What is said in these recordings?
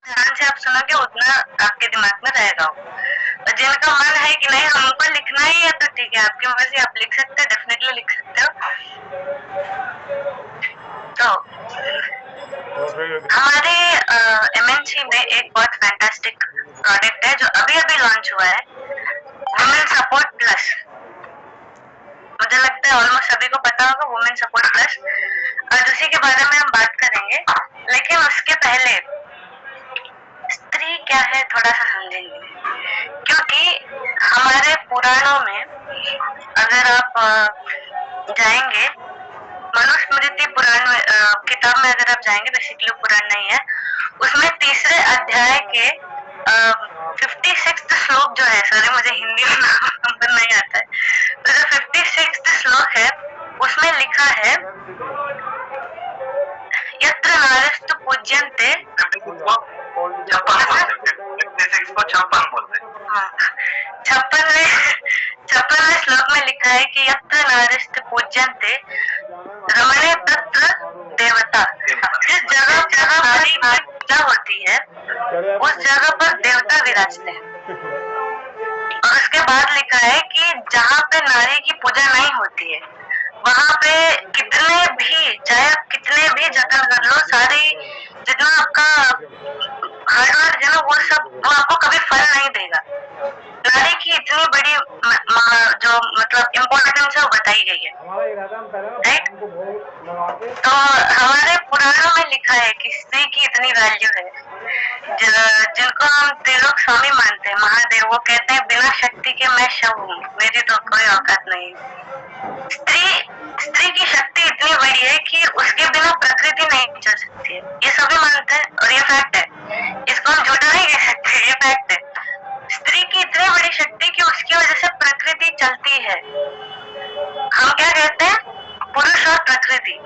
ध्यान से आप सुनोगे उतना आपके दिमाग में रहेगा वो। और जिनका मन है कि नहीं हमको लिखना ही है तो ठीक है, आपकी मर्जी, आप लिख सकते हो, डेफिनेटली लिख सकते हो। तो हमारे MNC में एक बहुत फैंटास्टिक प्रोडक्ट है जो अभी अभी लॉन्च हुआ है, वुमेन सपोर्ट प्लस। मुझे लगता है ऑलमोस्ट सभी को पता होगा वुमेन सपोर्ट प्लस, और उसी के बारे में हम बात करेंगे। लेकिन उसके पहले स्त्री क्या है थोड़ा सा समझेंगे, क्योंकि हमारे पुराणों में अगर आप जाएंगे मनुस्मृति पुराण में, किताब में अगर आप जाएंगे, बेसिकली पुराण नहीं है, उसमें तीसरे अध्याय के 56 श्लोक जो है, सॉरी मुझे हिंदी में नंबर नहीं आता है, तो जो 56 श्लोक है उसमें लिखा है यत्र नारस्तु पूज्यन्ते, छप्पनवें श्लोक में लिखा है कि यत्र नारस्तु पूज्यन्ते रमणे तत्र देवता। जिस जगह नारी की पूजा होती है उस जगह पर देवता विराजते हैं। और उसके बाद लिखा है कि जहाँ पे नारी की पूजा नहीं होती है वहाँ पे कितने भी, चाहे आप कितने भी जतन कर लो, सारी जितना आपका हार्डवर्क है ना वो सब, वो आपको कभी फल नहीं देगा। नारी की इतनी बड़ी जो मतलब इम्पोर्टेंस है वो बताई गई है, राइट। तो हमारे पुराणों में लिखा है कि स्त्री की इतनी वैल्यू है, जिनको हम त्रिलोक स्वामी मानते हैं, महादेव, वो कहते हैं बिना शक्ति के मैं शव हूँ, मेरी तो कोई औकात नहीं। स्त्री की शक्ति इतनी बड़ी है कि उसके बिना प्रकृति नहीं चल सकती है, ये सभी मानते हैं और ये फैक्ट है, इसको हम झूठा नहीं कह सकते, ये फैक्ट है। स्त्री की इतनी बड़ी शक्ति कि उसकी वजह से प्रकृति चलती है। हम क्या कहते हैं, पुरुष और प्रकृति,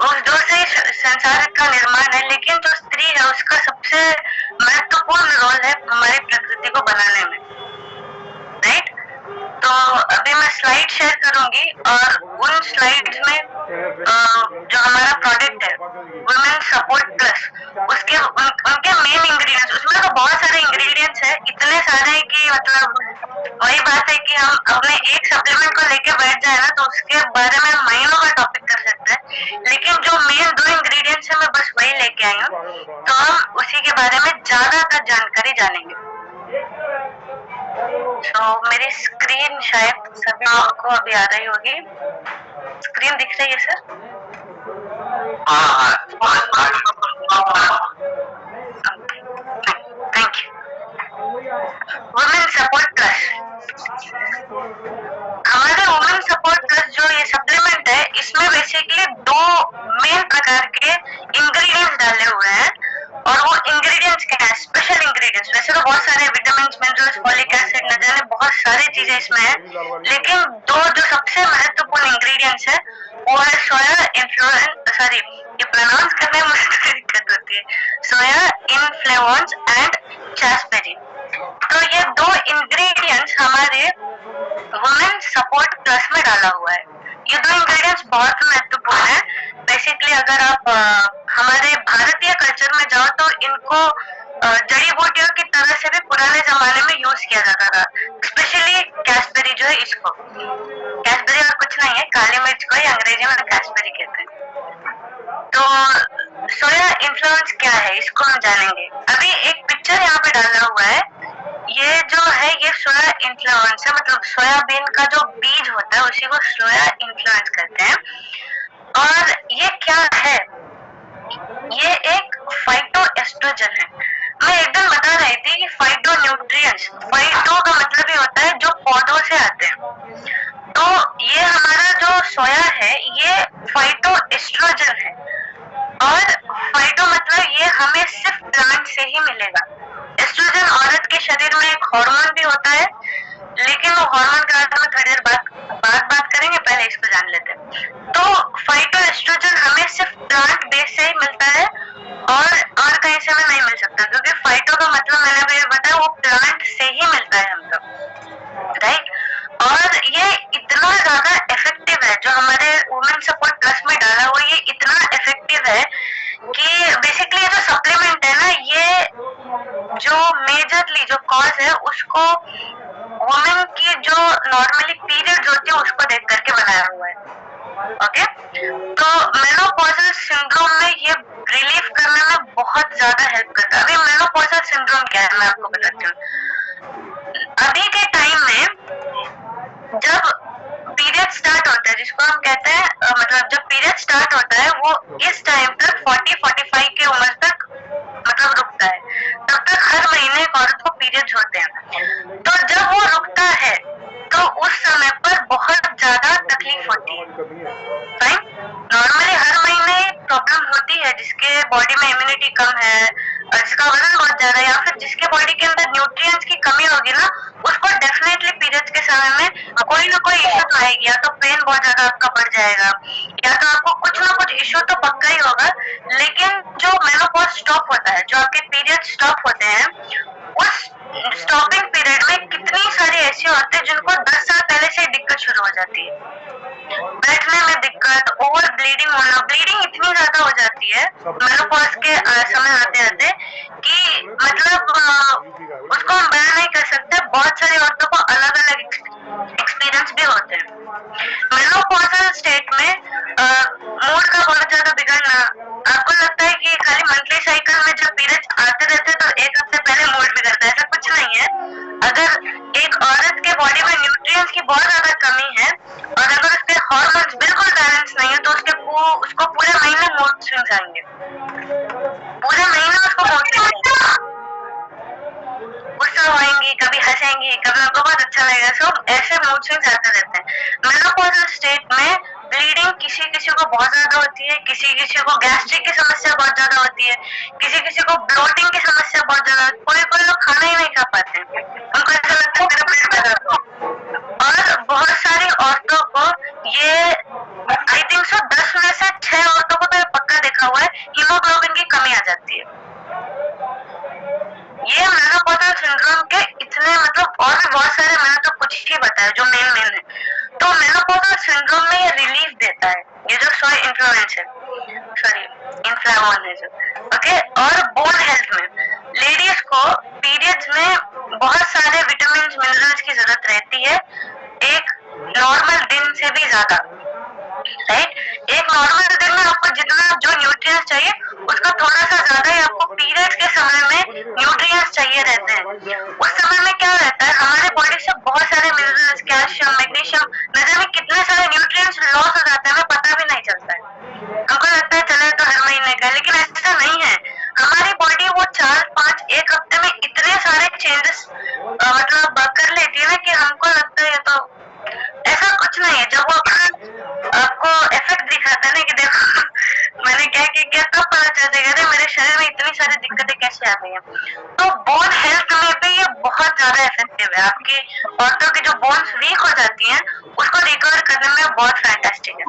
उस दो से संसार का निर्माण है, लेकिन जो स्त्री है उसका सबसे महत्वपूर्ण रोल है हमारी प्रकृति को बनाने में, राइट। तो अभी मैं स्लाइड शेयर करूंगी और उन स्लाइड्स में जो हमारा प्रोडक्ट है वुमेन सपोर्ट प्लस, उसके उनके मेन इंग्रेडिएंट्स, उसमें तो बहुत सारे इंग्रेडिएंट्स है, इतने सारे हैं कि मतलब वही बात है कि हम अपने एक सप्लीमेंट को लेके बैठ जाए ना तो उसके बारे में महीनों का टॉपिक कर सकते हैं, लेकिन जो मेन 2 इंग्रेडिएंट्स है मैं बस वही लेके आई हूँ, तो हम उसी के बारे में ज्यादातर जानकारी जानेंगे। तो मेरी स्क्रीन शायद सभी लोगों को अभी आ रही होगी, स्क्रीन दिख रही है sir? Thank you. Women support plus, हमारे वुमेन सपोर्ट प्लस जो ये सप्लीमेंट है, इसमें बेसिकली 2 मेन प्रकार के इंग्रेडिएंट्स डाले हुए हैं, और वो इंग्रेडिएंट्स क्या है, स्पेशल इंग्रेडिएंट्स। वैसे तो बहुत सारे विटामिन, मिनरल्स, फॉलिक एसिड, न जाने बहुत सारी चीजें इसमें है, लेकिन 2 जो सबसे महत्वपूर्ण इंग्रेडिएंट्स है वो है सोया इन्फ्लुएंस, सॉरी ये प्रोनाउंस करने में मुझे दिक्कत होती है, सोया इन्फ्लेवॉन्स एंड चासबेरी। तो ये 2 इंग्रेडिएंट्स हमारे वुमेन सपोर्ट प्लस में डाला हुआ है। ये 2 इंग्रेडिएंट्स बहुत महत्वपूर्ण है। बेसिकली अगर आप हमारे भारतीय कल्चर में जाओ तो इनको जड़ी बूटियों की तरह से भी पुराने जमाने में यूज किया जाता था, स्पेशली कैसबेरी जो है, इसको कैसबेरी और कुछ नहीं है, काली मिर्च को ही अंग्रेजी में कैसबेरी कहते हैं। तो सोया इन्फ्लुएंस क्या है इसको हम जानेंगे। अभी एक पिक्चर यहाँ पे डाला हुआ है, ये जो है ये सोया इन्फ्लुएंस है, मतलब सोयाबीन का जो बीज होता है उसी को सोया इन्फ्लुएंस कहते हैं। और ये क्या है, ये एक फाइटो एस्ट्रोजन है। मैं एक दिन बता रही थी कि फाइटो न्यूट्रिएंट्स, फाइटो का मतलब ये होता है जो पौधों से आते हैं, तो ये हमारा जो सोया है ये फाइटो एस्ट्रोजन है, और फाइटो मतलब ये हमें सिर्फ प्लांट से ही मिलेगा। एस्ट्रोजन औरत के शरीर में एक हार्मोन भी होता है, लेकिन वो हार्मोन के बारे में थोड़ी देर बात करेंगे, पहले इसको जान लेते हैं। तो फाइटो एस्ट्रोजन हमें सिर्फ प्लांट बेस से ही मिलता है और कहीं से हमें नहीं मिल सकता, क्योंकि फाइटो का मतलब मैंने अभी बताया वो प्लांट से ही मिलता है हमको, राइट। और ये इतना ज्यादा इफेक्टिव है, जो हमारे वुमेन सपोर्ट प्लस में डाला हुआ ये इतना इफेक्टिव है कि बेसिकली ये जो सप्लीमेंट है ना, ये कॉज है उसको वुमेन की जो नॉर्मली पीरियड्स होती है उसको देख करके बनाया हुआ है। ओके, तो मेनोपॉजल सिंड्रोम में ये रिलीफ करने में बहुत ज्यादा हेल्प करता है। अभी मेनोपॉजल सिंड्रोम क्या है मैं आपको बताती हूँ। अभी के टाइम में जब पीरियड स्टार्ट होता है, जिसको हम कहते हैं मतलब जब पीरियड स्टार्ट होता है वो इस टाइम तक 40-45 की उम्र तक मतलब रुकता है। तब तक हर महीने एक औरत को पीरियड्स होते हैं। तो जब वो रुकता है तो उस समय पर बहुत ज्यादा तकलीफ होती है। फाइन, नॉर्मली हर महीने प्रॉब्लम होती है जिसके बॉडी में इम्यूनिटी कम है, जिसका वजन बहुत ज्यादा है, या फिर जिसके बॉडी के अंदर न्यूट्रिएंट्स की कमी होगी ना, उसको डेफिनेटली पीरियड्स के समय में कोई ना कोई इश्यू तो आएगी। या तो पेन बहुत ज्यादा आपका बढ़ जाएगा, या तो आपको कुछ ना कुछ इश्यू तो पक्का ही होगा। लेकिन जो मेनोपॉज स्टॉप होता है, जो आपके पीरियड स्टॉप होते हैं, उस स्टॉपिंग पीरियड में कितनी सारी ऐसी औरतें जिनको 10 साल पहले से दिक्कत शुरू हो जाती है, बैठने में दिक्कत, ओवर ब्लीडिंग होना, ब्लीडिंग इतनी ज्यादा हो जाती है मेनोपॉज के समय आते आते कि मतलब उसको हम बयान नहीं कर सकते। बहुत सारी औरतों को अलग अलग एक्सपीरियंस भी होते हैं। मेनोपॉजल स्टेट में मूड का बहुत ज्यादा बिगड़ना, आपको लगता है कि खाली मंथली साइकिल में जब पीरियड्स आते रहते तो एक हफ्ते पहले मूड बिगड़ता है, ऐसा कुछ नहीं है। अगर एक औरत के बॉडी में न्यूट्रिएंट्स की बहुत ज्यादा कमी है और अगर उसके हार्मोन्स बिल्कुल बैलेंस नहीं है तो उसको पूरे महीने मूड स्विंग्स आएंगे, पूरे महीने उसको मूड स्विंग्स, गुस्सा होएंगी, कभी हंसेंगी, कभी उनको बहुत अच्छा लगेगा। सब ऐसे मूड स्विंग्स आते रहते हैं। मेनोपॉजल स्टेट में ब्लीडिंग किसी किसी को बहुत ज्यादा होती है, किसी किसी को गैस्ट्रिक की समस्या बहुत ज्यादा होती है, किसी किसी को ब्लोटिंग की समस्या बहुत ज्यादा, कोई लोग खाना ही नहीं खा पाते, उनको ऐसा लगता है मेरा पेट में दर्द हो। और बहुत सारी औरतों को ये आई थिंक सो 10 में से 6 औरतों को तो पक्का देखा हुआ है हीमोग्लोबिन की कमी आ जाती है। ये मेनोपॉजल सिंड्रोम के इतने मतलब और भी बहुत सारे, मैंने तो कुछ ही बताया जो मेन है। तो मेनोपॉजल सिंड्रोम में ये रिलीफ देता है, ये जो इन्फ्लेमोन है जो, ओके। और बोन हेल्थ में लेडीज को पीरियड्स में बहुत सारे विटामिन मिनरल्स की जरूरत रहती है, एक नॉर्मल दिन से भी ज्यादा, राइट। एक नॉर्मल दिन में आपको जितना जो न्यूट्रिएंट्स चाहिए उसका थोड़ा सा ज्यादा ही आपको पीरियड्स के समय में न्यूट्रिएंट्स चाहिए रहते हैं। उस समय में क्या रहता है, हमारे बॉडी से बहुत सारे मिनरल्स, कैल्शियम, मैग्नीशियम, न जाने कितने सारे न्यूट्रिएंट्स लॉस हो जाते हैं, हमें पता भी नहीं चलता है। हमको लगता है चले तो हर महीने का, लेकिन ऐसा नहीं है। हमारी बॉडी वो 4-5 एक हफ्ते में इतने सारे चेंजेस मतलब कर लेती है ना कि हमको लगता है तो ऐसा कुछ नहीं है। जब वो आपको इफेक्ट दिखाता है ना कि देखो मैंने क्या किया, तब पता चलेगा अरे मेरे शरीर में इतनी सारी दिक्कतें कैसे आ गई हैं। तो बोन हेल्थ में भी ये बहुत ज्यादा इफेक्टिव है। आपकी औरतों की जो बोन्स वीक हो जाती हैं उसको रिकवर करने में बहुत फैंटास्टिक है।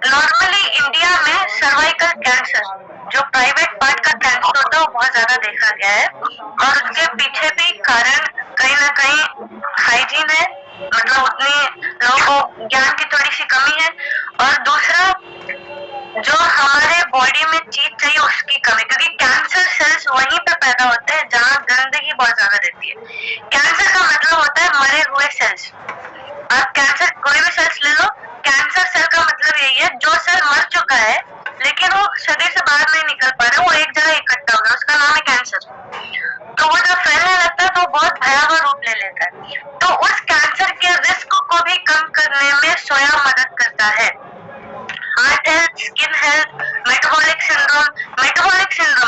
नॉर्मली इंडिया में सर्वाइकल कैंसर जो प्राइवेट पार्ट का कैंसर होता है वो बहुत ज्यादा देखा गया है, और उसके पीछे भी कारण कहीं ना कहीं हाइजीन है, मतलब उतनी लोगों को ज्ञान की थोड़ी सी कमी है, और दूसरा जो हमारे बॉडी में चीज चाहिए उसकी कमी, क्योंकि कैंसर सेल्स वहीं पे पैदा होते हैं जहाँ गंदगी बहुत ज्यादा रहती है। कैंसर का मतलब होता है मरे हुए सेल्स। आप कैंसर कोई भी सेल्स ले लो, कैंसर सेल का मतलब यही है जो सेल मर चुका है लेकिन वो शरीर से बाहर नहीं निकल पा रहा, वो एक जगह इकट्ठा हो गया, उसका नाम है कैंसर। तो वो जब फैलने लगता है तो बहुत भयावह रूप ले लेता है। तो उस कैंसर के रिस्क को भी कम करने में सोया मदद करता है। Heart health, skin health, metabolic syndrome,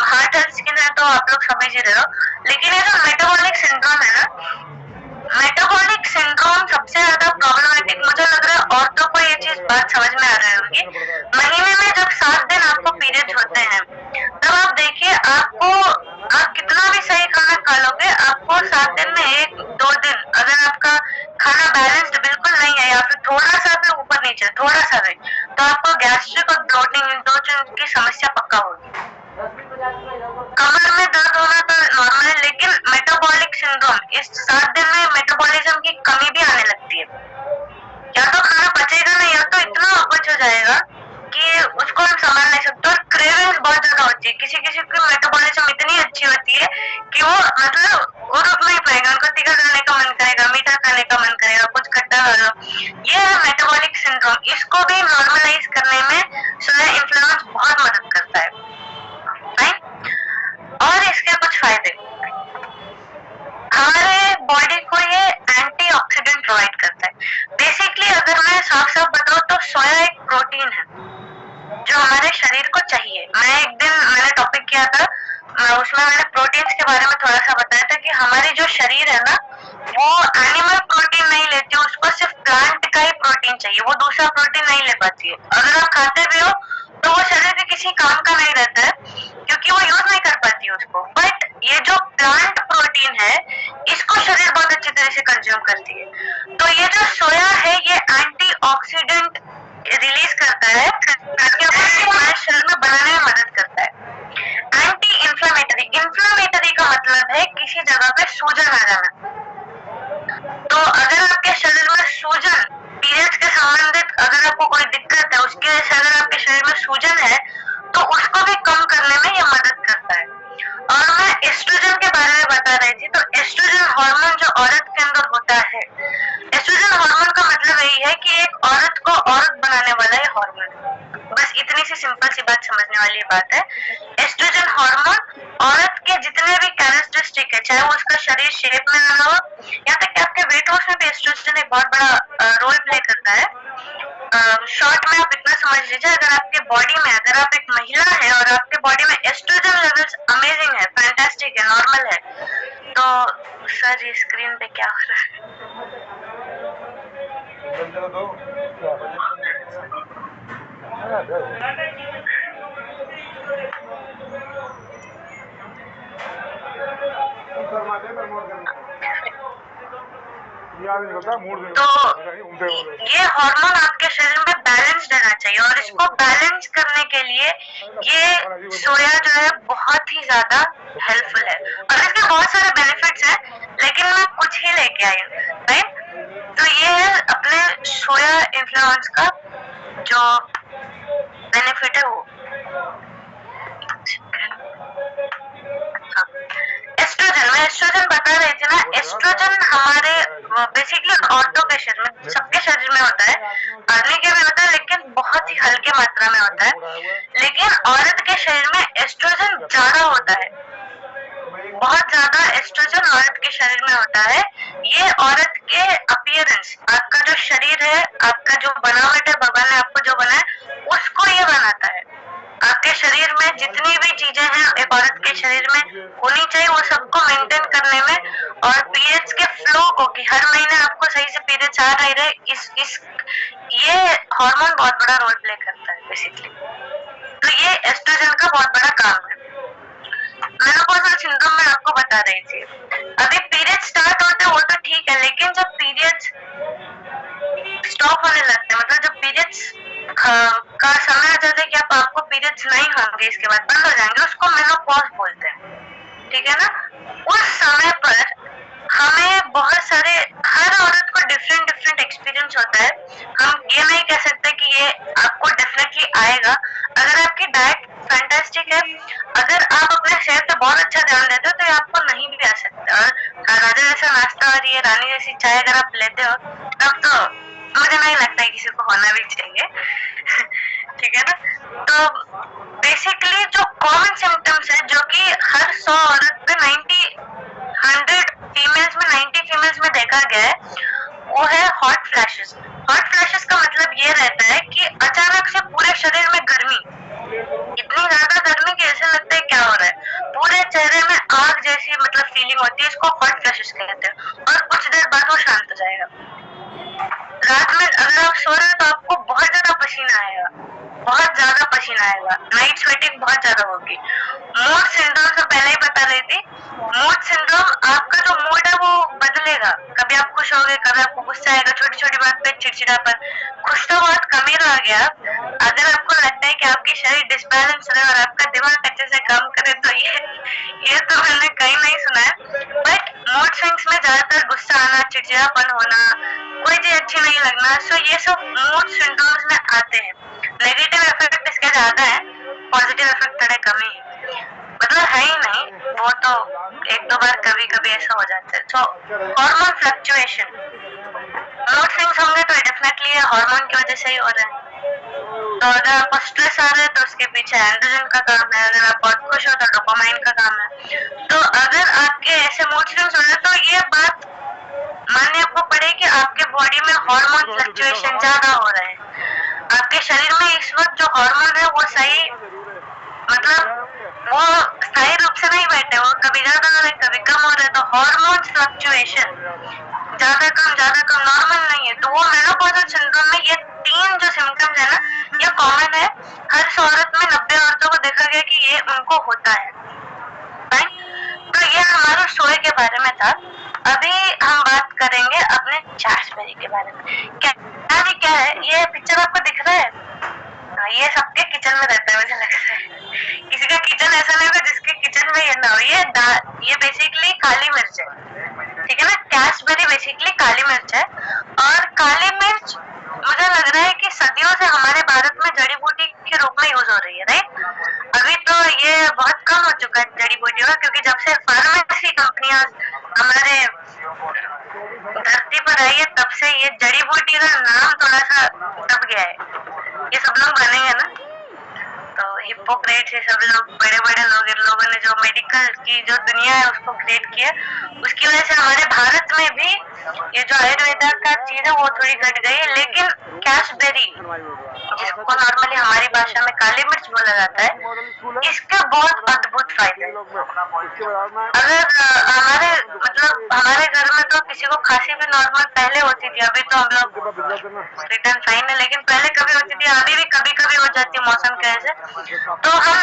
heart health, skin health तो आप लोग समझ ही रहे हो, लेकिन ये जो मेटाबॉलिक सिंड्रोम है ना, मेटाबॉलिक सिंड्रोम सबसे ज्यादा प्रॉब्लमेटिक मुझे लग रहा है। औरतों को ये चीज बात समझ में आ रही होगी। महीने में जब 7 दिन आपको पीरियड्स होते हैं तब आप देखिए आप कितना भी सही खाना खा लोगे, आपको 7 दिन में 1-2 दिन अगर आपका खाना बैलेंस्ड बिल्कुल नहीं है या फिर थोड़ा सा भी ऊपर नीचे, थोड़ा सा भी, तो आपको गैस्ट्रिक और ब्लोटिंग इन 2 चीज की समस्या पक्का होगी। कमर में दर्द होना तो नॉर्मल है, लेकिन मेटाबॉलिक सिंड्रोम इस 7 दिन में मेटाबॉलिज्म की कमी भी आने लगती है। या तो खाना पचेगा नहीं, या तो इतना अपच हो जाएगा कि उसको हम संभाल नहीं सकते, और क्रेविंग्स बहुत ज्यादा होती है। किसी किसी की मेटाबॉलिज्म इतनी अच्छी होती है कि वो मतलब वो रुक नहीं पाएगा, उनको तीखा खाने का मन करेगा, मीठा खाने का मन करेगा, कुछ खट्टा खा लो। ये है मेटाबॉलिक सिंड्रोम। इसको भी नॉर्मलाइज करने में सोया इन्फ्लुएंस बहुत मदद करता है, राइट। और इसके कुछ फायदे, हमारे बॉडी को ये एंटीऑक्सीडेंट प्रोवाइड करता है। बेसिकली अगर मैं साफ साफ बताऊं तो सोया एक प्रोटीन है जो हमारे शरीर को चाहिए। मैं एक दिन मैंने टॉपिक किया था, उसमें मैंने प्रोटीन्स के बारे में थोड़ा सा बताया था कि हमारी जो शरीर है ना वो एनिमल प्रोटीन नहीं लेती, उसको सिर्फ प्लांट का ही प्रोटीन चाहिए, वो दूसरा प्रोटीन नहीं ले पाती है। अगर आप खाते भी हो तो वो शरीर के किसी काम का नहीं रहता है क्योंकि वो यूज नहीं कर पाती है उसको। बट ये जो प्लांट प्रोटीन है इसको शरीर बहुत अच्छी तरह से कंज्यूम करती है। तो ये जो सोया है ये एंटीऑक्सीडेंट रिलीज करता है, हमारे शरीर में बनाने में मदद करता है। एंटी इंफ्लेमेटरी, इंफ्लेमेटरी का मतलब है किसी जगह पे सूजन आ जाना। तो अगर आपके शरीर में सूजन, पीरियड्स के संबंधित अगर आपको कोई दिक्कत है, उसकी वजह से अगर आपके शरीर में सूजन है तो उसको भी कम करने में यह मदद करता है। और मैं एस्ट्रोजन के बारे में बता रही थी, तो एस्ट्रोजन हार्मोन जो औरत के अंदर होता है, एस्ट्रोजन हार्मोन का मतलब यही है कि एक औरत को औरत बनाने वाला ये हार्मोन। बस इतनी सी सिंपल सी बात समझने वाली बात है। एस्ट्रोजन हार्मोन औरत के जितने भी कैरेक्टरिस्टिक है, चाहे वो उसका शरीर शेप में ना हो, यहाँ तक कि आपके वेट लॉस में भी एस्ट्रोजन एक बहुत बड़ा रोल प्ले करता है। शॉर्ट में आप इतना समझ लीजिए, अगर आपके बॉडी में, अगर आप एक महिला है और आपके बॉडी में एस्ट्रोजन लेवल्स अमेजिंग है, फैंटास्टिक है, नॉर्मल है, तो सर ये स्क्रीन पे क्या हो रहा है? तो ये हार्मोन आपके शरीर में बैलेंस्ड रहना चाहिए और इसको बैलेंस करने के लिए ये सोया जो है बहुत ही ज्यादा हेल्पफुल है। और इसके बहुत सारे बेनिफिट्स हैं, लेकिन मैं कुछ ही लेके आई हूँ, राइट। तो ये है अपने सोया इन्फ्लुएंस का जो बेनिफिट है वो। एस्ट्रोजन, मैं एस्ट्रोजन बता रही थी ना, एस्ट्रोजन हमारे बेसिकली औरतों के शरीर में, सबके शरीर में होता है, आदमी के भी होता है लेकिन बहुत ही हल्के मात्रा में होता है। लेकिन औरत के शरीर में एस्ट्रोजन ज्यादा होता है, बहुत ज्यादा एस्ट्रोजन औरत के शरीर में होता है। ये औरत के अपीयरेंस, आपका जो शरीर है, आपका जो बनावट है, भगवान ने आपको जो बनाया उसको ये बनाता है। आपके शरीर में जितनी भी चीजें हैं एक औरत के शरीर में होनी चाहिए, वो सबको मेंटेन करने में, और पीरियड्स के फ्लो को, कि हर महीने आपको सही से पीरियड्स आ नहीं रहे, इस ये हार्मोन बहुत बड़ा रोल प्ले करता है बेसिकली। तो ये एस्ट्रोजन का बहुत बड़ा काम है। मेनोपॉजल सिंड्रोम में आपको बता रही थी, अभी पीरियड स्टार्ट होते हैं वो तो ठीक है, लेकिन जब पीरियड्स स्टॉप होने लगते हैं, मतलब जब पीरियड्स का समय आ जाता है कि आपको पीरियड्स नहीं होंगे, इसके बाद बंद हो जाएंगे, उसको मेनोपॉज बोलते हैं, ठीक है ना। उस समय पर हमें बहुत सारे, हर औरत को डिफरेंट एक्सपीरियंस होता है। हम ये नहीं कह सकते कि ये आपको डेफिनेटली आएगा। अगर आपकी डाइट फैंटास्टिक है, अगर आप अपने सेहत पे बहुत अच्छा ध्यान देते हो तो ये आपको नहीं भी आ सकता। और राजा जैसा नाश्ता और ये रानी जैसी चाय अगर आप लेते हो तब तो मुझे नहीं लगता है किसी को होना भी चाहिए ठीक है ना। तो बेसिकली जो कॉमन सिम्टम्स है, जो कि हर 100 औरत पे 100 फीमेल्स में 90 फीमेल्स में देखा गया है, वो है हॉट फ्लैशेस। हॉट फ्लैशेस का मतलब ये रहता है कि अचानक से पूरे शरीर में गर्मी, इतनी ज्यादा गर्मी कि ऐसा लगता है क्या हो रहा है, पूरे चेहरे में आग जैसी मतलब फीलिंग होती है, इसको हॉट फ्लैशेस कहते हैं। और कुछ देर बाद वो शांत हो जाएगा। रात में अगर आप सो रहे हो तो आपको बहुत ज्यादा पसीना आएगा, बहुत ज्यादा पसीना आएगा, नाइट स्वेटिंग बहुत ज्यादा होगी। मूड सिंड्रोम से पहले ही बता रही थी, मूड सिंड्रोम आपका जो मूड है वो बदलेगा, कभी आप खुश होगे, कभी आपको गुस्सा आएगा, छोटी छोटी बात पे चिड़चिड़ापन। खुश तो बहुत कम ही रह गया। अगर आपको लगता है कि आपकी शरीर डिसबैलेंस है और आपका दिमाग अच्छे से काम करे तो ये तो मैंने कहीं नहीं सुना है। बट मूड स्विंग्स में ज्यादातर गुस्सा आना, चिड़चिड़ापन होना, कोई चीज अच्छी नहीं लगना, सो ये सब मूड सिंड्रोम्स में आते हैं। नेगेटिव इफेक्ट इसके ज्यादा है, पॉजिटिव इफेक्ट थोड़े कम ही है, मतलब है ही नहीं, वो तो एक दो बार कभी कभी ऐसा हो जाता है। तो हार्मोन फ्लक्चुएशन, मूड स्विंग्स होंगे तो डेफिनेटली ये हार्मोन की वजह से ही हो रहा है। तो अगर आपको स्ट्रेस आ रहा है तो उसके पीछे एंड्रोजन का काम है, अगर आप बहुत खुश हो तो डोपामाइन का काम है। तो अगर आपके ऐसे मूड स्विंग्स हो रहे हैं तो ये बात मानने आपको पड़े कि आपके बॉडी में हार्मोन फ्लक्चुएशन ज्यादा हो रहे हैं। आपके शरीर में इस वक्त जो हार्मोन है वो सही, मतलब वो स्थायी रूप से नहीं बैठे, वो कभी ज्यादा हो रहे कभी कम हो रहे। तो हार्मोन फ्लक्चुएशन ज्यादा कम नॉर्मल नहीं है। तो वो मेनोपॉजल सिंड्रोम में ये 3 जो सिम्टम्स है ना, ये कॉमन है। हर 100 औरत में 90 औरतों को देखा गया कि ये उनको होता है। तो ये हमारे शोए के बारे में था। अभी हम बात करेंगे अपने चार्ल्स के बारे में। क्या है ये पिक्चर आपको दिख रहा है? ये सबके किचन में रहता है, मुझे लग रहा है। किसी का किचन ऐसा नहीं होगा जिसके किचन में ये ना हो। ये बेसिकली काली मिर्च है, ठीक है ना। कैशबेरी बेसिकली काली मिर्च है। और काली मिर्च मुझे लग रहा है कि सदियों से हमारे भारत में जड़ी बूटी के रूप में यूज हो रही है, राइट। अभी तो ये बहुत कम हो चुका है जड़ी बूटी का, क्योंकि जब से फार्मेसी कंपनियां हमारे धरती पर आई है तब से ये जड़ी बूटी का नाम थोड़ा सा दब गया है। ये सब लोग बनेंगे ना, तो हिप्पोक्रेट्स, ये सब लोग बड़े बड़े लोग, इन लोगों ने जो मेडिकल की जो दुनिया है उसको क्रिएट किया, उसकी वजह से हमारे भारत में भी ये जो आयुर्वेदा का चीज है वो थोड़ी घट गई है। लेकिन कैशबेरी, जिसको नॉर्मली हमारी भाषा में काली मिर्च बोला जाता है, इसके बहुत अद्भुत फायदे हैं। अगर हमारे घर में तो किसी को खांसी भी नॉर्मल पहले होती थी, अभी तो हम लोग रिटर्न फाइन है, लेकिन पहले कभी होती थी, अभी भी कभी कभी हो जाती है मौसम की वजह से। तो हम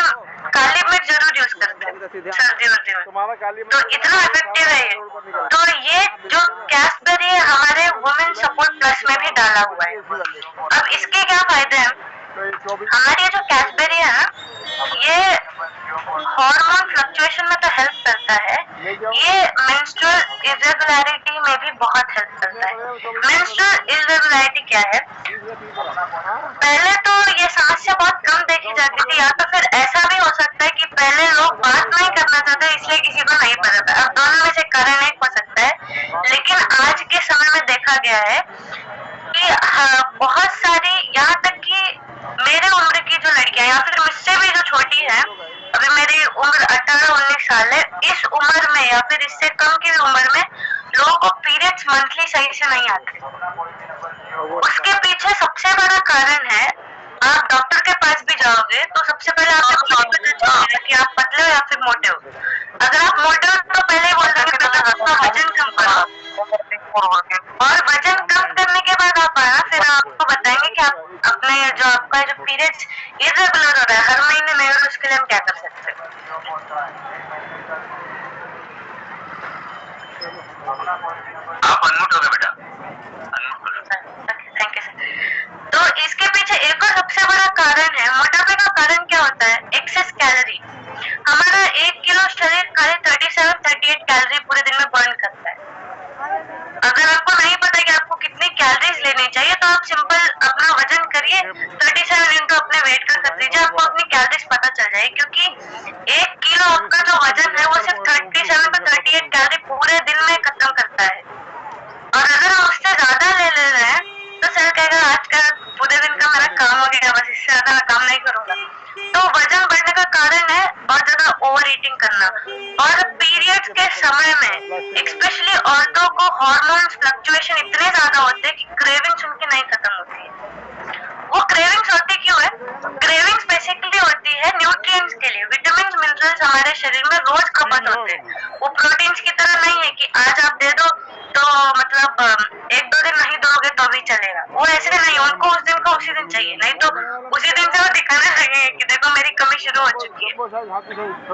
काली मिर्च जरूर यूज करते हैं सर्दी वर्दी में, तो इतना इफेक्टिव है ये। तो ये जो कैशबेरी है हमारे वुमेन सपोर्ट प्लस में भी डाला हुआ है। अब इसके क्या फायदे हैं? हमारी ये जो कैशबेरी है ना, ये हार्मोन फ्लक्चुएशन में तो हेल्प करता है, ये मेंस्ट्रुअल इरेगुलरिटी में भी बहुत हेल्प करता है। मेंस्ट्रुअल इरेगुलरिटी क्या है? पहले तो ये समस्या बहुत कम देखी जाती थी, या तो फिर ऐसा भी हो सकता है कि पहले लोग बात नहीं करना चाहते इसलिए किसी को नहीं पता था। अब दोनों में से कारण एक हो सकता है, लेकिन आज के समय में देखा गया है कि बहुत सारी, यहाँ तक कि मेरे उम्र की जो लड़कियां या फिर मुझसे भी जो छोटी है, अभी मेरी उम्र 18-19 साल है, इस उम्र में या फिर इससे कम की उम्र में लोगों को पीरियड्स मंथली सही से नहीं आते। उसके पीछे सबसे बड़ा कारण है, आप डॉक्टर के पास भी जाओगे तो सबसे पहले आपको पता चलेगा कि आप पतले हो या फिर मोटे हो। अगर आप मोटे हो तो पहले बोल देंगे अपना वजन कम करो, और वजन कम करने के बाद आप आया फिर आपको बताएंगे कि आप अपने जो आपका जो पीरियड्स इरेगुलर हो रहा है, हर महीने नहीं हो रहा, उसके लिए हम क्या कर सकते हैं। आप अनम्यूट हो गए बेटा, थैंक यू सर। तो इसके पीछे एक और सबसे बड़ा कारण है, मोटापे का कारण क्या होता है? Excess calorie. हमारा 1 किलो शरीर खाली 37-38 कैलोरी पूरे दिन में बर्न करता है। अगर आपको नहीं पता कि आपको कितनी कैलोरीज लेनी चाहिए तो आप सिंपल अपना वजन करिए, 37 इंटू अपने वेट का कर दीजिए, आपको अपनी कैलोरीज पता चल जाएगी। क्योंकि 1 किलो आपका जो वजन है वो सिर्फ 37-38 कैलोरी पूरे दिन में खत्म करता है। और अगर हम उससे ज्यादा ले रहे हैं तो सर कहेगा आज का पूरे दिन का मेरा काम हो गया, बस इससे ज्यादा मैं काम नहीं करूंगा। तो वजन बढ़ने का कारण है बहुत ज्यादा ओवर ईटिंग करना। और पीरियड्स के समय में स्पेशली औरतों को हार्मोन्स फ्लक्चुएशन इतने ज्यादा होते हैं कि क्रेविंग्स उनकी नहीं खत्म होती है। वो क्रेविंग्स होती क्यों है? क्रेविंग्स बेसिकली होती है न्यूट्रिएंट्स के लिए। विटामिन मिनरल्स हमारे शरीर में रोज खपत होते हैं, वो प्रोटीन्स की तरह नहीं है कि आज आप दे दो तो मतलब 1-2 दिन नहीं दोगे तो भी चलेगा, वो ऐसे नहीं, उनको उस दिन का उसी दिन चाहिए, नहीं तो उसी दिन से वो दिखाने लगेंगे कि देखो मेरी कमी शुरू हो चुकी है।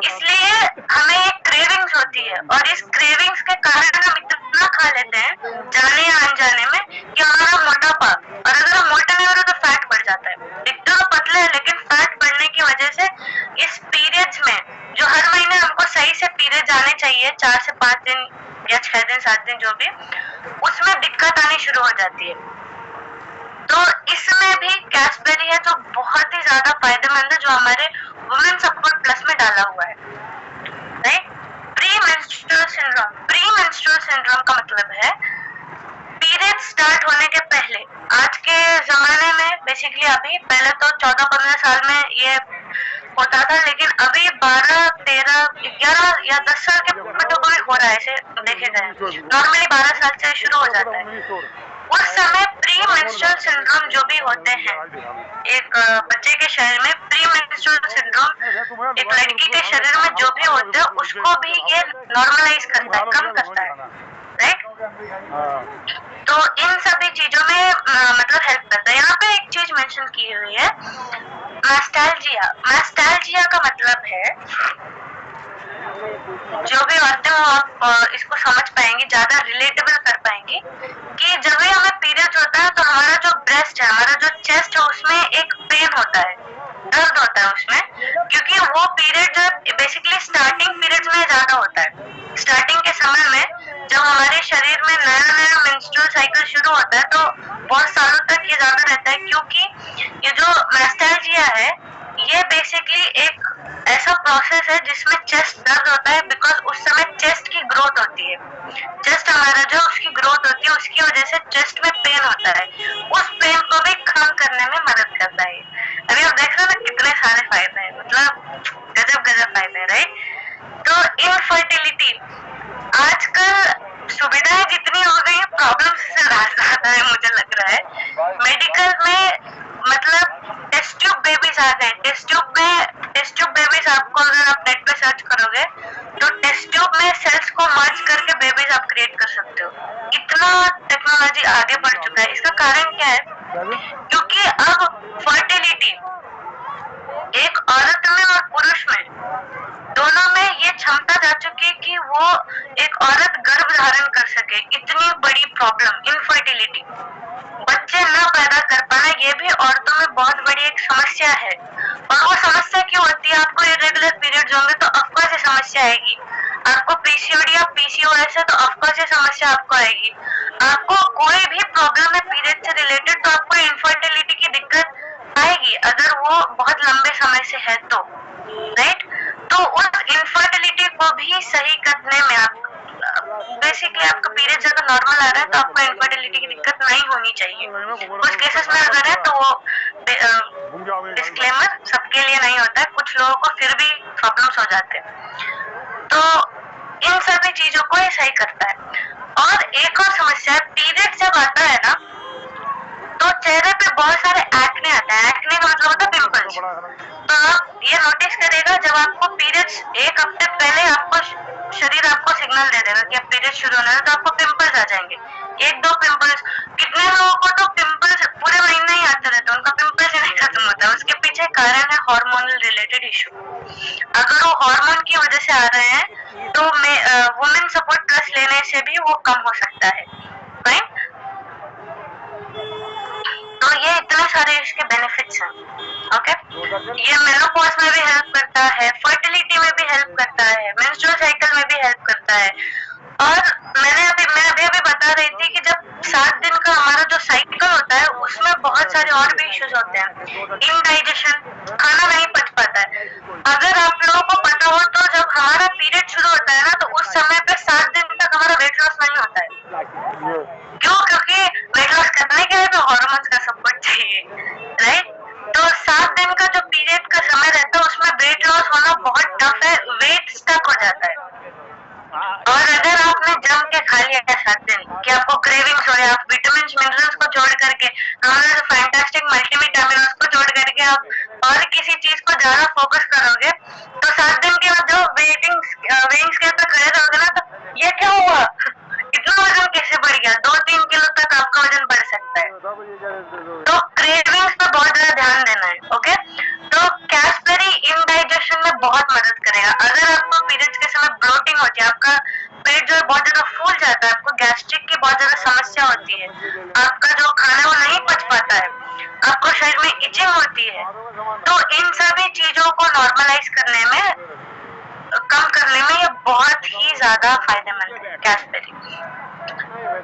इसलिए हमें एक क्रेविंग्स होती है, और इस क्रेविंग्स के कारण हम इतना खा लेते हैं जाने या अनजाने में कि हमारा मोटापा, और अगर हम मोटा नहीं हो रहे तो फैट बढ़ जाता है। दिखते तो पतले है लेकिन फैट बढ़ने की वजह से इस पीरियड्स में, जो हर महीने हमको सही से पीरियड आने चाहिए 4 से 5 दिन या 6 दिन 7 दिन जो भी, उसमें दिक्कत आनी शुरू हो जाती है। तो इसमें भी कैशबेरी है जो बहुत ही ज्यादा फायदेमंद है, जो हमारे वुमेन सपोर्ट प्लस में डाला हुआ है, right. Syndrome, pre menstrual syndrome का मतलब है पीरियड स्टार्ट होने के पहले। आज के जमाने में बेसिकली अभी, पहले तो 14-15 साल में ये होता था, लेकिन अभी 12, 13, 11 या 10 साल के बच्चों को भी हो रहा है, ऐसे देखे गए। नॉर्मली 12 साल से शुरू हो जाता है। उस समय प्री मेंस्ट्रुअल सिंड्रोम जो भी होते हैं एक बच्चे के शरीर में, प्री मेंस्ट्रुअल सिंड्रोम एक लड़की के शरीर में जो भी होता है उसको भी ये नॉर्मलाइज करता है, कम करता है, राइट। तो इन सभी चीजों में मतलब हेल्प करता है। यहाँ पे एक चीज मेंशन की हुई है, नॉस्टैल्जिया। नॉस्टैल्जिया का मतलब है, जो भी औरतें आप इसको समझ पाएंगी, ज्यादा रिलेटेबल कर पाएंगी, कि जब भी हमें पीरियड होता है तो हमारा जो ब्रेस्ट है, हमारा जो चेस्ट है, उसमें एक पेन होता है, दर्द होता है उसमें, क्योंकि वो पीरियड जो बेसिकली स्टार्टिंग पीरियड में ज्यादा होता है। स्टार्टिंग के समय में जब हमारे शरीर में नया नया मेंस्ट्रुअल साइकिल शुरू होता है तो बहुत सालों तक ये ज्यादा रहता है, क्योंकि ये जो नॉस्टैल्जिया है ये बेसिकली एक ऐसा प्रोसेस है जिसमें चेस्ट दर्द होता है, बिकॉज उस समय चेस्ट की ग्रोथ होती है, चेस्ट हमारा जो उसकी ग्रोथ होती है, उसकी वजह से चेस्ट में पेन होता है, उस पेन को भी कम करने में मदद करता है। अभी आप देख रहे हो ना कितने सारे फायदे हैं, मतलब गजब गजब फायदे हैं, राइट। तो इनफर्टिलिटी, आजकल सुविधाएं जितनी हो गई है, प्रॉब्लम से ज्यादा है मुझे लग रहा है। मेडिकल में मतलब टेस्ट ट्यूब बेबीज आ गए। टेस्ट ट्यूब बेबीज आपको, अगर आप नेट पे सर्च करोगे तो टेस्ट ट्यूब में सेल्स को मर्ज करके बेबीज आप क्रिएट कर सकते हो। इतना टेक्नोलॉजी आगे बढ़ चुका है। इसका कारण क्या है? क्योंकि अब फर्टिलिटी एक औरत में और पुरुष में दोनों में ये क्षमता जा चुकी है कि वो एक औरत गर्भ धारण कर सके। इतनी बड़ी प्रॉब्लम इनफर्टिलिटी, बच्चे न पैदा कर पाना, ये भी औरतों में बहुत बड़ी एक समस्या है। और वो समस्या क्यों होती है? आपको इरेगुलर पीरियड्स होंगे तो ऑफकोर्स ये समस्या आएगी। आपको पीसीओडी या पीसीओएस है तो ऑफकोर्स ये समस्या आपको आएगी। आपको कोई भी प्रॉब्लम है पीरियड से रिलेटेड तो आपको इनफर्टिलिटी की दिक्कत आएगी, अगर वो बहुत लंबे समय से है तो, राइट। तो उस इनफर्टिलिटी को भी सही करने में आप बेसिकली आपका पीरियड अगर नॉर्मल आ रहा है तो आपको इनफर्टिलिटी की दिक्कत नहीं होनी चाहिए। कुछ केसेस में अगर है तो वो डिस्क्लेमर सबके लिए नहीं होता है, कुछ लोगों को फिर भी प्रॉब्लम्स हो जाते हैं। तो इन सभी चीजों को ये सही करता है। और एक और समस्या है, पीरियड जब आता है ना तो चेहरे पे बहुत सारे एक्ने आता है। एक्ने का मतलब होता है पिंपल्स। तो आप ये नोटिस करेगा, जब आपको पीरियड्स एक हफ्ते पहले आपको शरीर आपको सिग्नल दे देगा कि अब पीरियड शुरू होना है, तो आपको पिंपल्स आ जाएंगे, 1-2 पिंपल्स। कितने लोगों को तो पिंपल्स पूरे महीने ही आते रहते हैं, उनका पिंपल्स ही नहीं खत्म होता। उसके पीछे कारण है हार्मोनल रिलेटेड इशू। अगर वो हार्मोन की वजह से आ रहे हैं तो वुमेन सपोर्ट प्लस लेने से भी वो कम हो सकता है, राइट। तो ये इतने सारे इसके बेनिफिट्स हैं, ओके। ये मेनोपॉज में भी हेल्प करता है, फर्टिलिटी में भी हेल्प करता है, मेंस्ट्रुअल साइकिल में भी हेल्प करता है। और मैं अभी बता रही थी कि जब 7 दिन का हमारा जो साइकिल होता है उसमें बहुत सारे और भी इश्यूज होते हैं। इनडाइजेशन, खाना नहीं पच पाता है। अगर आप लोगों को पता हो तो जब हमारा पीरियड शुरू होता है ना तो उस समय पे 7 दिन तक हमारा वेट लॉस नहीं होता है। क्यों? क्योंकि वेट लॉस करने के लिए तो हार्मोन्स का सपोर्ट चाहिए, राइट। तो 7 दिन का जो पीरियड का समय रहता है उसमें वेट लॉस होना बहुत टफ है, वेट स्टक हो जाता है। और अगर आपने जम के खा लिया है 7 दिन कि आपको क्रेविंग्स हो रही है, आप विटामिन मिनरल्स को छोड़ करके, हमारे फैंटास्टिक मल्टीविटामिन को छोड़ करके आप और किसी चीज को ज्यादा फोकस करोगे तो 7 दिन के बाद जो वेइंग स्केल पे खड़े रहोगे ना तो ये क्या हुआ, इतना वजन कैसे बढ़ गया, 2-3 किलो तक आपका वजन बढ़ सकता है। तो क्रेविंग्स पे बहुत ज्यादा ध्यान देना है, ओके। तो कैसबेरी इंडाइजेशन में बहुत मदद करेगा। अगर आपको पीरियड्स के समय ब्लोटिंग होती है, आपका पेट जो है बहुत ज्यादा फूल जाता है, आपको गैस्ट्रिक की बहुत ज्यादा समस्या होती है, आपका जो खाना वो नहीं पच पाता है, आपको शरीर में इचिंग होती है, तो इन सभी चीजों को नॉर्मलाइज करने में, कम करने में ये बहुत ही ज्यादा फायदेमंद है कैसबेरी,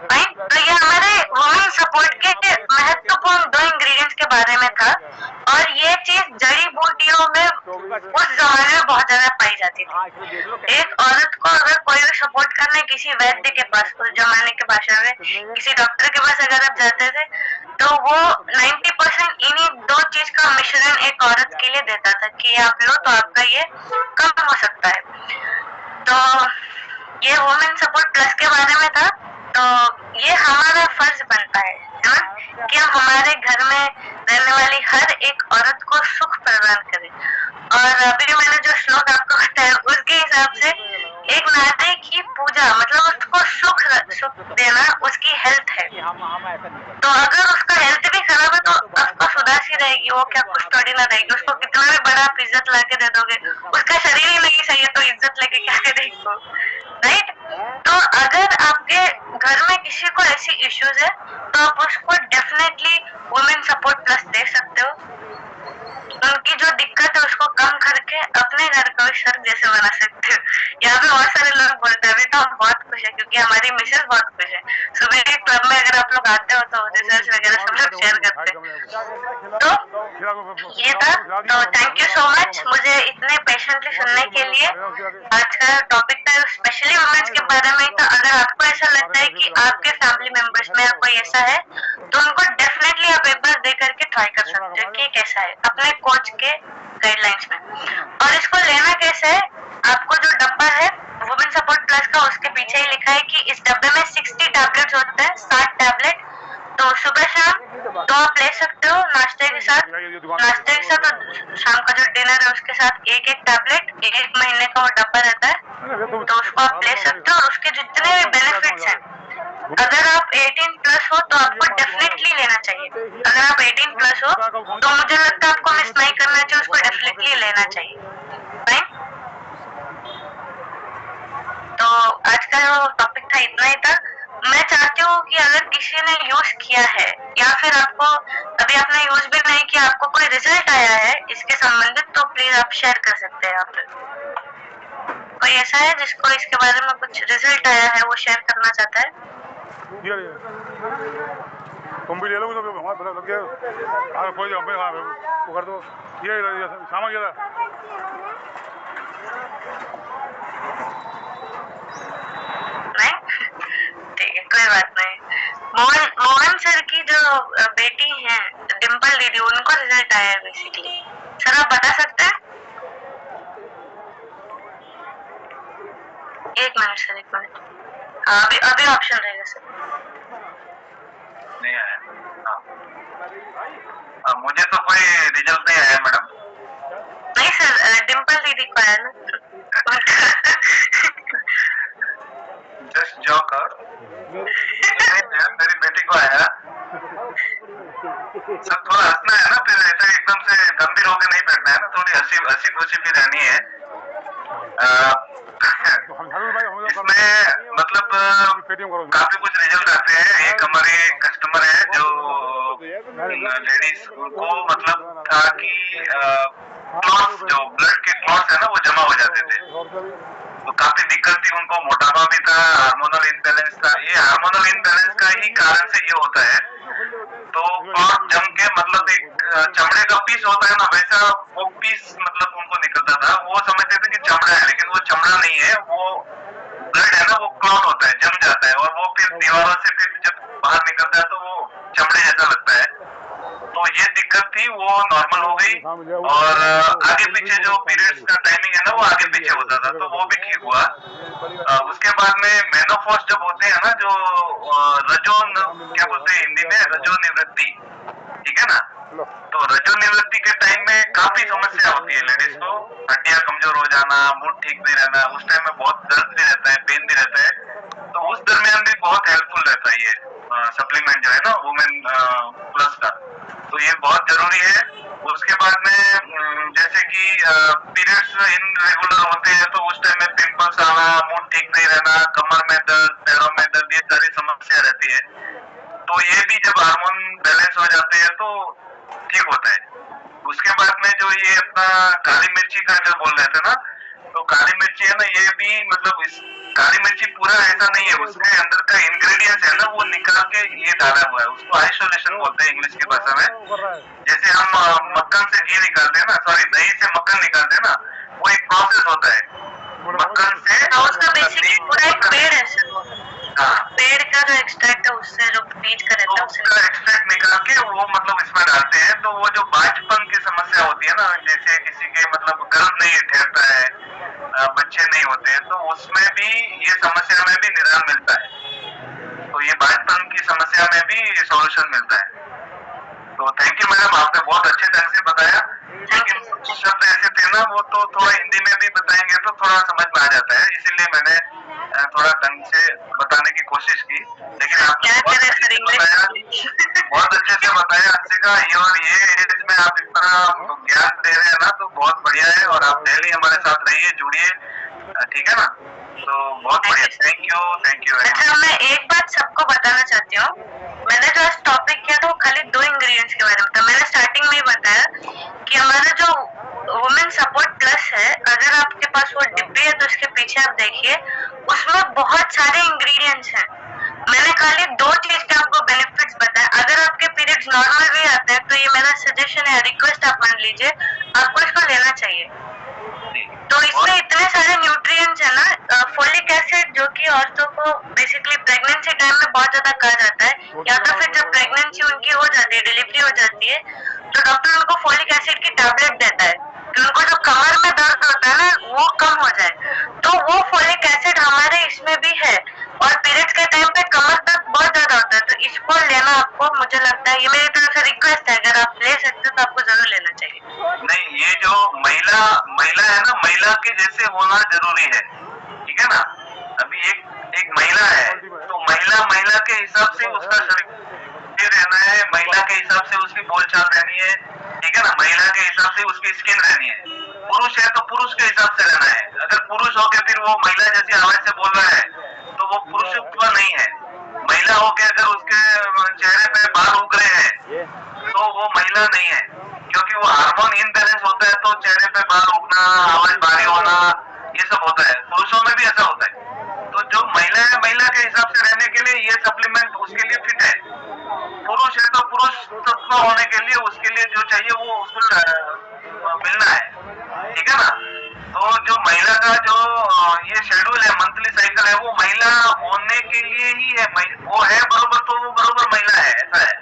राइट। तो ये हमारे वुमेन सपोर्ट के महत्वपूर्ण 2 इंग्रेडिएंट्स के बारे में था। और ये चीज जड़ी बूटियों में उस जमाने में बहुत ज्यादा पाई जाती थी। एक औरत को अगर कोई भी सपोर्ट करने किसी वैद्य के पास, उस जमाने के भाषा में किसी डॉक्टर के पास अगर आप जाते थे तो वो 90% इन्हीं दो चीज का मिश्रण एक औरत के लिए देता था कि आप लो तो आपका ये कम हो सकता है। तो ये वुमेन सपोर्ट प्लस के बारे में था। तो ये हमारा फर्ज बनता है ना, कि हम हमारे घर में रहने वाली हर एक औरत को सुख प्रदान करें। और अभी मैंने जो श्लोक आपको बताया उसके हिसाब से एक नारी की पूजा मतलब उसको सुख देना उसकी हेल्थ है। तो अगर उसका हेल्थ भी खराब है तो उसको सुधार रहेगी, वो क्या कुछ थोड़ी ना रहेगी। उसको कितना भी बड़ा आप इज्जत ला के दे दोगे, उसका शरीर ही नहीं सही है तो इज्जत लेके क्या करेगी वो, राइट। तो अगर आपके घर में किसी को ऐसी इश्यूज है तो आप उसको डेफिनेटली वुमेन सपोर्ट प्लस दे सकते हो। उनकी जो दिक्कत है उसको कम करके अपने घर को स्वर्ग जैसे बना सकते हो। यहाँ पे बहुत सारे लोग बोलते हैं अभी तो हम बहुत खुश है क्योंकि हमारी मिसेस बहुत खुश है। सुबह के क्लब में अगर आप लोग आते हो तो रिसर्च वगैरह सब लोग शेयर करते हैं। तो ये था। तो थैंक यू सो मच मुझे इतने पेशेंटली सुनने के लिए। आज का टॉपिक था स्पेशली वुमेन्स के बारे में। तो अगर आपको ऐसा लगता है कि आपके फैमिली मेंबर्स में कोई ऐसा है तो उनको डेफिनेटली आप एक बार दे करके ट्राई कर सकते हो कि कैसा है अपने कोच के गाइडलाइंस में। और इसको लेना कैसे है, आपको जो डब्बा है वुमेन सपोर्ट प्लस का उसके पीछे ही लिखा है कि इस डब्बे में 60 टैबलेट्स होते हैं, 60 टैबलेट। तो सुबह शाम तो आप ले सकते हो नाश्ते के साथ और शाम का जो डिनर है उसके साथ एक एक टैबलेट 1 महीने का वो डब्बा रहता है। तो उसको आप ले सकते हो और उसके जितने भी बेनिफिट्स हैं, अगर आप 18 प्लस हो तो आपको डेफिनेटली लेना चाहिए। अगर आप 18 प्लस हो तो मुझे लगता है आपको मिस नहीं करना चाहिए, उसको डेफिनेटली लेना चाहिए। राइट। तो आज का जो टॉपिक था इतना ही था। मैं चाहती हूँ कि अगर किसी ने यूज किया है या फिर आपको अभी आपने यूज भी नहीं किया, आपको कोई रिजल्ट आया है इसके संबंधित, तो प्लीज आप शेयर कर सकते हैं। आप कोई ऐसा है जिसको इसके बारे में कुछ रिजल्ट आया है वो शेयर करना चाहता है? तुम भी ले लो तो हमारा लग गया कोई वो कर दो। ये सामान ये ठीक है, कोई बात नहीं। मोहन सर की जो बेटी है डिम्पल दीदी, उनको रिजल्ट आया है बेसिकली। सर आप बता सकते हैं? एक मिनट सर, एक मिनट। अभी ऑप्शन रहेगा सर। नहीं आया। मुझे तो कोई रिजल्ट नहीं आया मैडम। नहीं सर, डिम्पल दीदी को आया ना। Just joker. मेरी बेटी को आया। सर थोड़ा हंसना है ना, फिर ऐसा एकदम से गंभीर होकर नहीं बैठना है ना, थोड़ी हंसी खुशी भी रहनी है। इसमें मतलब काफी कुछ रिजल्ट आते हैं। एक हमारे कस्टमर है जो लेडीज को मतलब था कि क्लॉट्स, जो ब्लड के क्लॉट्स है ना, वो जमा हो जाते थे, तो काफी दिक्कत थी उनको। मोटापा भी था, हार्मोनल इम्बैलेंस था। ये हार्मोनल इम्बैलेंस का ही कारण से ये होता है। तो क्लॉट जम के मतलब एक चमड़े का पीस होता है ना, वैसा वो पीस मतलब उनको निकलता था। वो समझते थे कि चमड़ा है, लेकिन वो चमड़ा नहीं है, वो ब्लड है ना, वो क्लॉट होता है, जम जाता है और वो फिर दीवारों से फिर जब बाहर निकलता है तो वो चमड़े जैसा लगता है। तो ये दिक्कत थी, वो नॉर्मल हो गई। और आगे पीछे जो पीरियड्स का टाइमिंग है ना, वो आगे पीछे होता था, तो वो भी ठीक हुआ। उसके बाद में मेनोपॉज जब होते हैं ना, जो रजो क्या बोलते हैं हिंदी में, रजो निवृत्ति, ठीक है ना। तो रजो निवृत्ति के टाइम में काफी समस्या होती है लेडीज को, हड्डियां कमजोर हो जाना, मूड ठीक नहीं रहना, उस टाइम में बहुत दर्द भी रहता है, पेन भी रहता है। तो उस दरमियान भी बहुत हेल्पफुल रहता है ये सप्लीमेंट जो है ना वुमेन प्लस का, तो ये बहुत जरूरी है। उसके बाद में जैसे कि पीरियड्स इनरेगुलर होते हैं तो उस टाइम में पिंपल्स आना, मूड ठीक नहीं रहना, कमर में दर्द, पैरों में दर्द, ये सारी समस्या रहती है। तो ये भी जब हार्मोन बैलेंस हो जाते हैं तो ठीक होता है। उसके बाद में जो ये अपना काली मिर्ची का जो बोल रहे थे ना, तो काली मिर्ची है ना, ये भी मतलब काली मिर्ची पूरा ऐसा नहीं है, उसके अंदर का इंग्रेडिएंट्स है ना वो निकाल के ये डाला हुआ है, उसको आइसोलेशन बोलते हैं इंग्लिश की भाषा में। जैसे हम मक्खन से घी निकालते हैं ना, सॉरी दही से मक्खन निकालते हैं ना, वो एक प्रोसेस होता है मक्खन से। उसका बेसिकली पूरा एक पेड़ है सर, वो पेड़ का जो एक्सट्रैक्ट है उससे जो बीज का रहता है उसका एक्सट्रैक्ट निकाल के वो मतलब इसमें डालते हैं। तो वो जो बांझपन की समस्या होती है ना, जैसे किसी के मतलब गर्भ नहीं ठहरता है, बच्चे नहीं होते हैं, तो उसमें भी ये समस्या में भी निदान मिलता है। तो ये बांझपन की समस्या में भी सॉल्यूशन मिलता है। तो थैंक यू मैडम, आपने बहुत अच्छे ढंग से बताया, लेकिन शब्द ऐसे थे ना वो तो थोड़ा हिंदी में भी बताएंगे तो थोड़ा समझ में आ जाता है, इसीलिए मैंने थोड़ा ढंग से बताने की कोशिश की। लेकिन आपने बहुत अच्छे से बताया हंसिका, और ये एज में आप इतना ज्ञान दे रहे हैं ना तो बहुत बढ़िया है। और आप डेली हमारे साथ रहिए, जुड़िए, ठीक है ना, तो बहुत बढ़िया। Thank you. अच्छा, मैं एक बात सबको बताना चाहती हूँ, मैंने जो आज टॉपिक किया था वो खाली 2 इंग्रेडिएंट्स के बारे में था। मैंने स्टार्टिंग में ही बताया कि हमारा जो वुमेन सपोर्ट प्लस है, अगर आपके पास वो डिब्बी है तो उसके पीछे आप देखिए, उसमें बहुत सारे इंग्रेडिएंट्स हैं। मैंने खाली 2 चीज के आपको बेनिफिट्स बताए। अगर आपके पीरियड्स नॉर्मल भी आते हैं तो ये मेरा सजेशन है, रिक्वेस्ट आप मान लीजिए, आपको इसको लेना चाहिए। तो इसमें इतने सारे न्यूट्रिएंट्स है ना, फोलिक एसिड जो कि औरतों को बेसिकली प्रेगनेंसी टाइम में बहुत ज्यादा कहा जाता है, या तो फिर जब प्रेगनेंसी उनकी हो जाती है, डिलीवरी हो जाती है, तो डॉक्टर उनको फोलिक एसिड की टैबलेट देता है कि उनको जो कमर में दर्द होता है ना वो कम हो जाए। तो वो फोलिक एसिड हमारे इसमें भी है, और पीरियड्स के टाइम पे कमर दर्द बहुत ज्यादा होता है, तो इसको लेना आपको, मुझे लगता है, ये मेरी तरफ से रिक्वेस्ट है, अगर आप ले सकते हो तो आपको जरूर लेना चाहिए। नहीं, ये जो महिला है ना, महिला के जैसे होना जरूरी है, ठीक है ना। अभी एक महिला है तो महिला के हिसाब से उसका शरीर रहना है, महिला के हिसाब से उसकी बोलचाल रहनी है, ठीक है ना, महिला के हिसाब से उसकी स्किन रहनी है। पुरुष है तो पुरुष के हिसाब से रहना है। अगर पुरुष होके फिर वो महिला जैसी आवाज से बोल रहा है तो वो पुरुषत्व नहीं है। महिला होके अगर उसके चेहरे पे बाल उग रहे हैं तो वो महिला नहीं है, क्योंकि वो हार्मोन इनबैलेंस होता है, तो चेहरे पे बाल उगना, आवाज भारी होना, ये सब होता है। पुरुषों में भी ऐसा होता है। तो जो महिला है, महिला के हिसाब से रहने के लिए ये सप्लीमेंट उसके लिए फिट है। पुरुष है तो पुरुष तत्व होने के लिए उसके लिए जो चाहिए वो उसको मिलना है, ठीक है ना। तो जो महिला का जो ये शेड्यूल है, मंथली साइकिल है, वो महिला होने के लिए ही है। वो है बरोबर तो वो बरोबर महिला है, ऐसा है,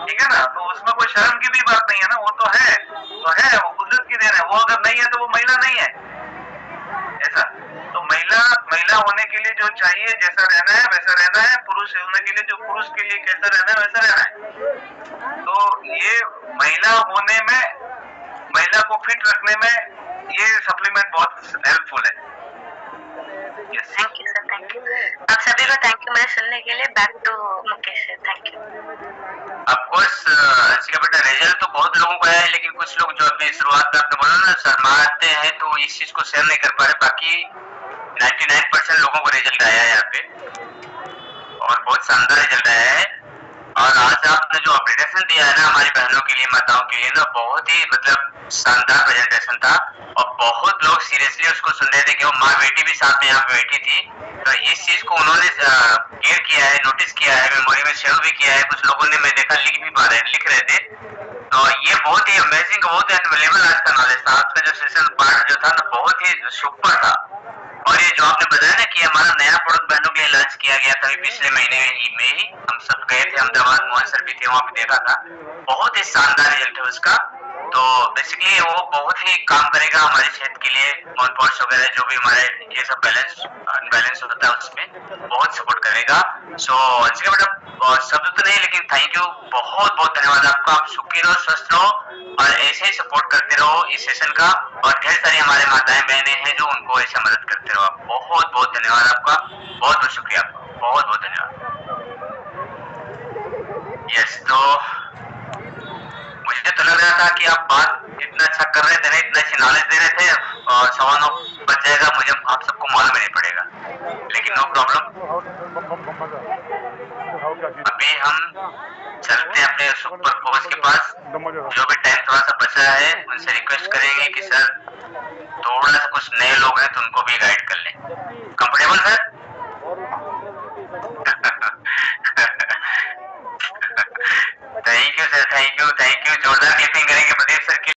ठीक है ना। तो उसमें कोई शर्म की भी बात नहीं है ना, वो तो है, वो कुदरत की देन है। वो अगर नहीं है तो वो महिला नहीं है, ऐसा। तो महिला होने के लिए जो चाहिए, जैसा रहना है वैसा रहना है। पुरुष होने के लिए जो पुरुष के लिए कैसा रहना है वैसा रहना है। तो ये महिला होने में, महिला को फिट रखने में ये सप्लीमेंट बहुत हेल्पफुल है। Thank you sir, thank you. आप सभी को थैंक यू मुझे सुनने के लिए। Back to Mukesh sir, thank you. Of course इसका बेटा रिजल्ट तो बहुत लोगों को आया है, लेकिन कुछ लोग जो अभी शुरुआत में आपने बोला ना शर्माते हैं तो इस चीज को शेयर नहीं कर पा रहे। बाकी 99% लोगों को रिजल्ट आया है यहाँ पे, और बहुत शानदार रिजल्ट आया है। और आज आपने जो प्रेजेंटेशन दिया है ना हमारी बहनों के लिए, माताओं के लिए ना, बहुत ही मतलब शानदार प्रेजेंटेशन था। और बहुत लोग सीरियसली उसको सुन रहे थे कि वो माँ बेटी भी साथ में यहाँ पे बैठी थी। तो इस चीज को उन्होंने केयर किया है, नोटिस किया है, मेमोरी में सेव भी किया है। कुछ लोगों ने मैं देखा लिख रहे थे। तो ये बहुत ही अमेजिंग, बहुत ही अनबिलीवेबल आज का नॉलेज था। आज का जो सेशन पार्ट जो था ना बहुत ही सुपर था। और ये जो आपने बताया ना कि हमारा नया प्रोडक्ट बहनों के लिए लॉन्च किया गया था पिछले महीने में ही, हम सब गए थे अहमदाबाद, मोहन सर भी थे वहाँ पे, देखा था। बहुत ही शानदार रिजल्ट है उसका। तो बेसिकली वो बहुत ही काम करेगा हमारी सेहत के लिए। मोनपॉइंट्स वगैरह जो भी हमारे ये सब बैलेंस अनबैलेंस होता है उसमें बहुत सपोर्ट करेगा। सो इसके बेटा शब्द तो नहीं, लेकिन थैंक यू, बहुत बहुत धन्यवाद आपका। आप सुखी रहो, स्वस्थ रहो, और ऐसे ही सपोर्ट करते रहो इस सेशन का। और ढेर सारी हमारे माताएं बहनें हैं जो उनको ऐसे मदद करते रहो। आप बहुत बहुत धन्यवाद आपका, बहुत बहुत शुक्रिया आपका, बहुत बहुत धन्यवाद। यस, तो मुझे तो लग रहा था कि आप बात इतना अच्छा कर रहे थे ना, इतना अच्छी नॉलेज दे रहे थे, और 9:15 बच जाएगा, मुझे आप सबको मालूम ही नहीं पड़ेगा। लेकिन नो प्रॉब्लम, अभी हम चलते हैं अपने सुपर कोच के पास। जो भी टाइम थोड़ा सा बचा है उनसे रिक्वेस्ट करेंगे कि सर थोड़ा सा कुछ नए लोग हैं तो उनको भी गाइड कर लें। Comfortable sir? You sir, thank you जोरदार क्लिपिंग करेंगे प्रदीप सर की।